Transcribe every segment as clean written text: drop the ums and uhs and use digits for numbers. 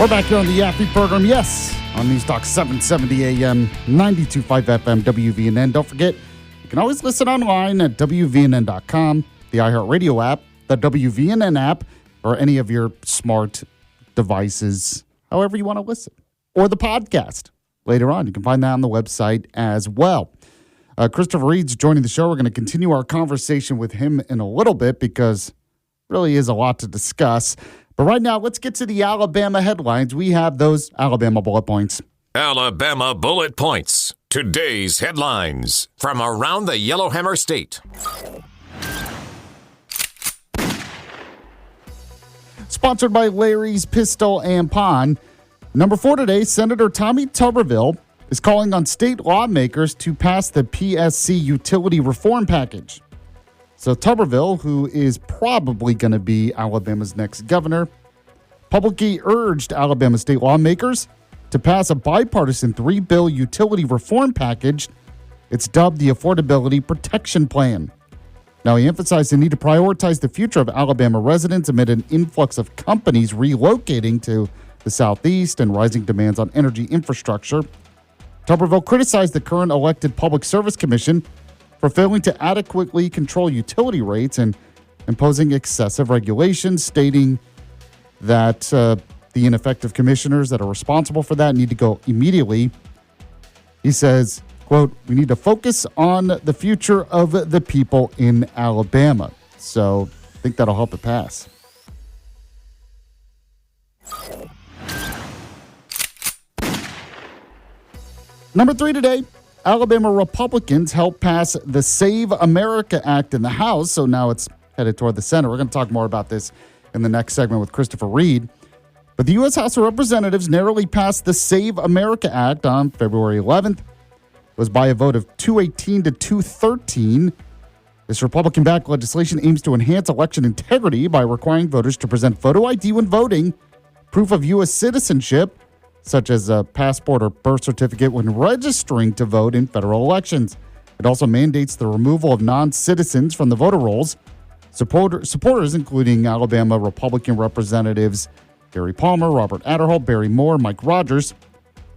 We're back here on the Yaffee program, yes, on News Talk 770 AM, 92.5 FM, WVNN. Don't forget, you can always listen online at WVNN.com, the iHeartRadio app, the WVNN app, or any of your smart devices, however you want to listen, or the podcast later on. You can find that on the website as well. Christopher Reed's joining the show. We're going to continue our conversation with him in a little bit because really is a lot to discuss. But right now, let's get to the Alabama headlines. We have those Alabama bullet points. Alabama bullet points. Today's headlines from around the Yellowhammer State. Sponsored by Larry's Pistol and Pawn. Number 4 today, Senator Tommy Tuberville is calling on state lawmakers to pass the PSC utility reform package. So Tuberville, who is probably going to be Alabama's next governor, publicly urged Alabama state lawmakers to pass a bipartisan 3-bill utility reform package. It's dubbed the Affordability Protection Plan. Now, he emphasized the need to prioritize the future of Alabama residents amid an influx of companies relocating to the Southeast and rising demands on energy infrastructure. Tuberville criticized the current elected Public Service Commission for failing to adequately control utility rates and imposing excessive regulations, stating that the ineffective commissioners that are responsible for that need to go immediately. He says, quote, "We need to focus on the future of the people in Alabama." So I think that'll help it pass. Number 3 today, Alabama Republicans helped pass the Save America Act in the House, so now it's headed toward the Senate. We're going to talk more about this in the next segment with Christopher Reed. But the U.S. House of Representatives narrowly passed the Save America Act on February 11th. It was by a vote of 218 to 213. This Republican-backed legislation aims to enhance election integrity by requiring voters to present photo ID when voting, proof of U.S. citizenship, such as a passport or birth certificate when registering to vote in federal elections. It also mandates the removal of non-citizens from the voter rolls. Supporters, including Alabama Republican Representatives Gary Palmer, Robert Adderholt, Barry Moore, Mike Rogers,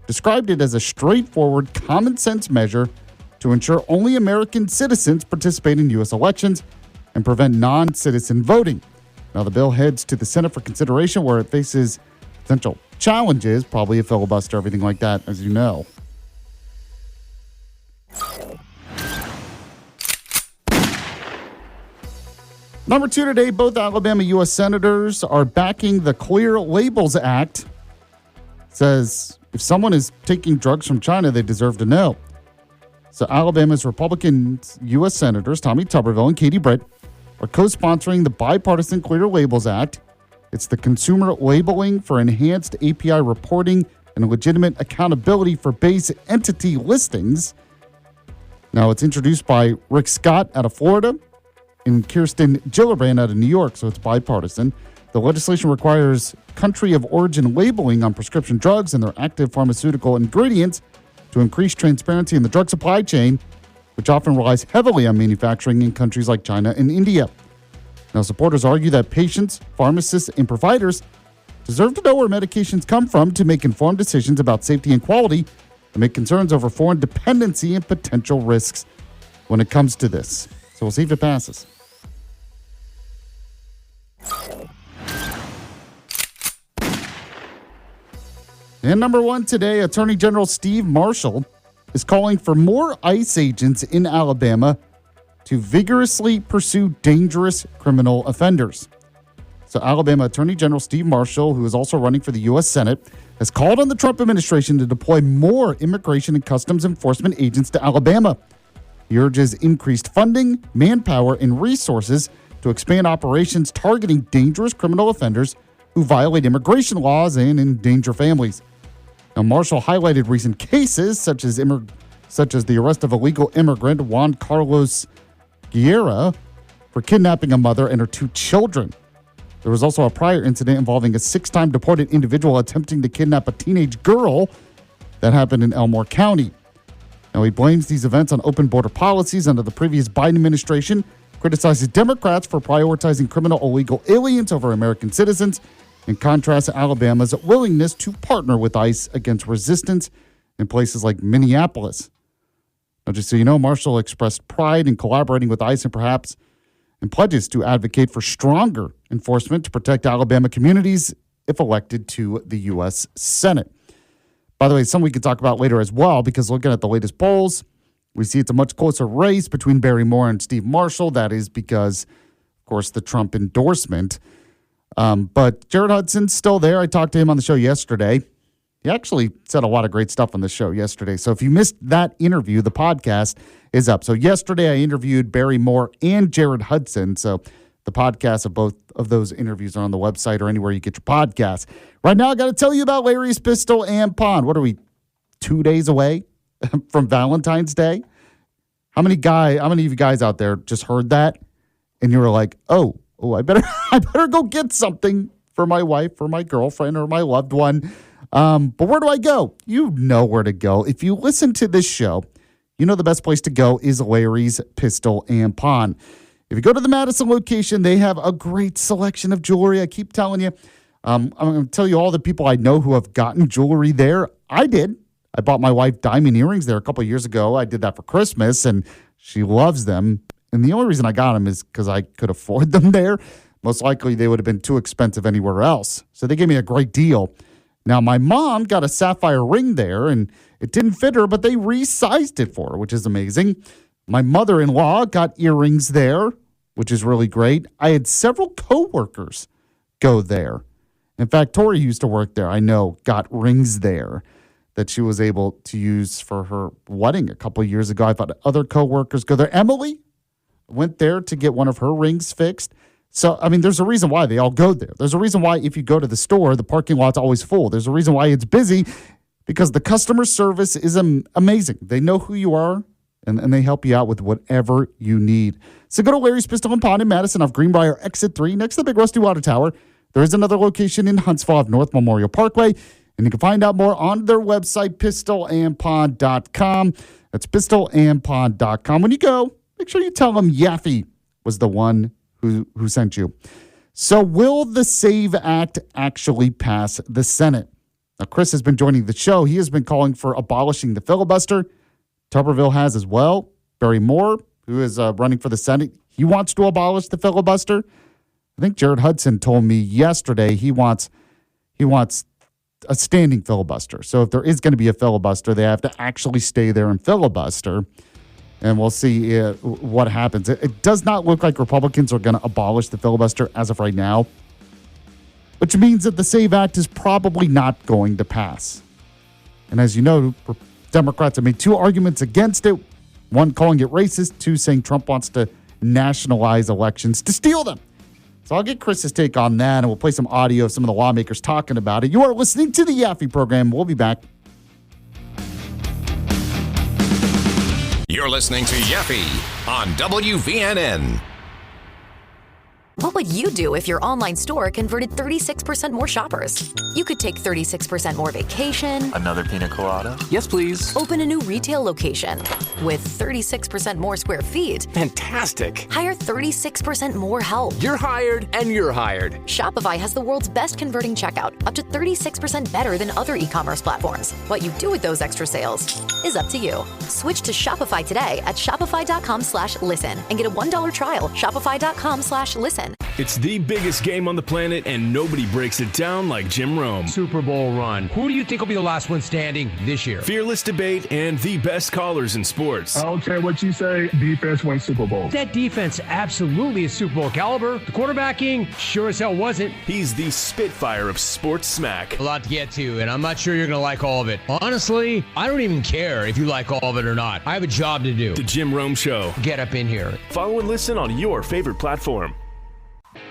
described it as a straightforward, common-sense measure to ensure only American citizens participate in U.S. elections and prevent non-citizen voting. Now, the bill heads to the Senate for consideration, where it faces potential challenges, probably a filibuster, everything like that, as you know. Number 2 today, both Alabama U.S. senators are backing the Clear Labels Act. It says if someone is taking drugs from China, they deserve to know. So Alabama's Republican U.S. senators, Tommy Tuberville and Katie Britt, are co-sponsoring the bipartisan Clear Labels Act. It's the consumer labeling for enhanced API reporting and legitimate accountability for base entity listings. Now, it's introduced by Rick Scott out of Florida and Kirsten Gillibrand out of New York, so it's bipartisan. The legislation requires country of origin labeling on prescription drugs and their active pharmaceutical ingredients to increase transparency in the drug supply chain, which often relies heavily on manufacturing in countries like China and India. Now, supporters argue that patients, pharmacists, and providers deserve to know where medications come from to make informed decisions about safety and quality and make concerns over foreign dependency and potential risks when it comes to this. So we'll see if it passes. And number 1 today, Attorney General Steve Marshall is calling for more ICE agents in Alabama to vigorously pursue dangerous criminal offenders. So Alabama Attorney General Steve Marshall, who is also running for the U.S. Senate, has called on the Trump administration to deploy more immigration and customs enforcement agents to Alabama. He urges increased funding, manpower, and resources to expand operations targeting dangerous criminal offenders who violate immigration laws and endanger families. Now, Marshall highlighted recent cases such as the arrest of illegal immigrant Juan Carlos Guerra for kidnapping a mother and her 2 children. There was also a prior incident involving a 6-time deported individual attempting to kidnap a teenage girl that happened in Elmore County. Now, he blames these events on open border policies under the previous Biden administration, criticizes Democrats for prioritizing criminal illegal aliens over American citizens, in contrast to Alabama's willingness to partner with ICE against resistance in places like Minneapolis. Now, just so you know, Marshall expressed pride in collaborating with ICE and pledges to advocate for stronger enforcement to protect Alabama communities if elected to the U.S. Senate. By the way, something we could talk about later as well, because looking at the latest polls, we see it's a much closer race between Barry Moore and Steve Marshall. That is because, of course, the Trump endorsement. But Jared Hudson's still there. I talked to him on the show yesterday. He actually said a lot of great stuff on the show yesterday. So if you missed that interview, the podcast is up. So yesterday I interviewed Barry Moore and Jared Hudson. So the podcasts of both of those interviews are on the website or anywhere you get your podcasts. Right now, I got to tell you about Larry's Pistol and Pawn. What are we, 2 days away from Valentine's Day? How many of you guys out there just heard that and you were like, oh, I better go get something for my wife or my girlfriend or my loved one. But where do I go? You know where to go. If you listen to this show, you know the best place to go is Larry's Pistol and Pawn. If you go to the Madison location, they have a great selection of jewelry. I keep telling you. I'm going to tell you all the people I know who have gotten jewelry there. I did. I bought my wife diamond earrings there a couple of years ago. I did that for Christmas, and she loves them. And the only reason I got them is because I could afford them there. Most likely, they would have been too expensive anywhere else. So they gave me a great deal. Now, my mom got a sapphire ring there, and it didn't fit her, but they resized it for her, which is amazing. My mother-in-law got earrings there, which is really great. I had several coworkers go there. In fact, Tori used to work there, I know, got rings there that she was able to use for her wedding a couple of years ago. I've had other coworkers go there. Emily went there to get one of her rings fixed. So, I mean, there's a reason why they all go there. There's a reason why if you go to the store, the parking lot's always full. There's a reason why it's busy, because the customer service is amazing. They know who you are, and they help you out with whatever you need. So go to Larry's Pistol and Pawn in Madison off Greenbrier Exit 3 next to the Big Rusty Water Tower. There is another location in Huntsville off North Memorial Parkway, and you can find out more on their website, pistolandpawn.com. That's pistolandpawn.com. When you go, make sure you tell them Yaffee was the one who sent you. So will the SAVE Act actually pass the Senate? Now, Chris has been joining the show. He has been calling for abolishing the filibuster. Tuberville has as well. Barry Moore, who is running for the Senate, he wants to abolish the filibuster. I think Jared Hudson told me yesterday he wants a standing filibuster. So if there is going to be a filibuster, they have to actually stay there and filibuster. And we'll see what happens. It does not look like Republicans are going to abolish the filibuster as of right now, which means that the SAVE Act is probably not going to pass. And as you know, Democrats have made two arguments against it. One, calling it racist. Two, saying Trump wants to nationalize elections to steal them. So I'll get Chris's take on that, and we'll play some audio of some of the lawmakers talking about it. You are listening to the Yaffee program. We'll be back. You're listening to Yaffee on WVNN. What would you do if your online store converted 36% more shoppers? You could take 36% more vacation. Another pina colada? Yes, please. Open a new retail location with 36% more square feet. Fantastic. Hire 36% more help. You're hired and you're hired. Shopify has the world's best converting checkout, up to 36% better than other e-commerce platforms. What you do with those extra sales is up to you. Switch to Shopify today at shopify.com/listen and get a $1 trial. Shopify.com/listen. It's the biggest game on the planet, and nobody breaks it down like Jim Rome. Super Bowl run. Who do you think will be the last one standing this year? Fearless debate and the best callers in sports. I don't care what you say, defense wins Super Bowl. That defense absolutely is Super Bowl caliber. The quarterbacking sure as hell wasn't. He's the Spitfire of sports smack. A lot to get to, and I'm not sure you're going to like all of it. Honestly, I don't even care if you like all of it or not. I have a job to do. The Jim Rome Show. Get up in here. Follow and listen on your favorite platform.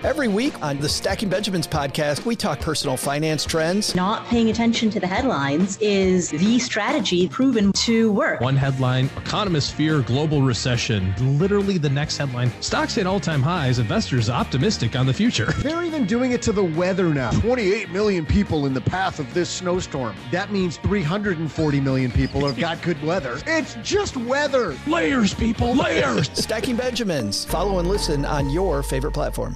Every week on the Stacking Benjamins podcast, we talk personal finance trends. Not paying attention to the headlines is the strategy proven to work. One headline, economists fear global recession. Literally the next headline, stocks hit all-time highs, investors optimistic on the future. They're even doing it to the weather now. 28 million people in the path of this snowstorm. That means 340 million people have got good weather. It's just weather. Layers, people, layers. Stacking Benjamins. Follow and listen on your favorite platform.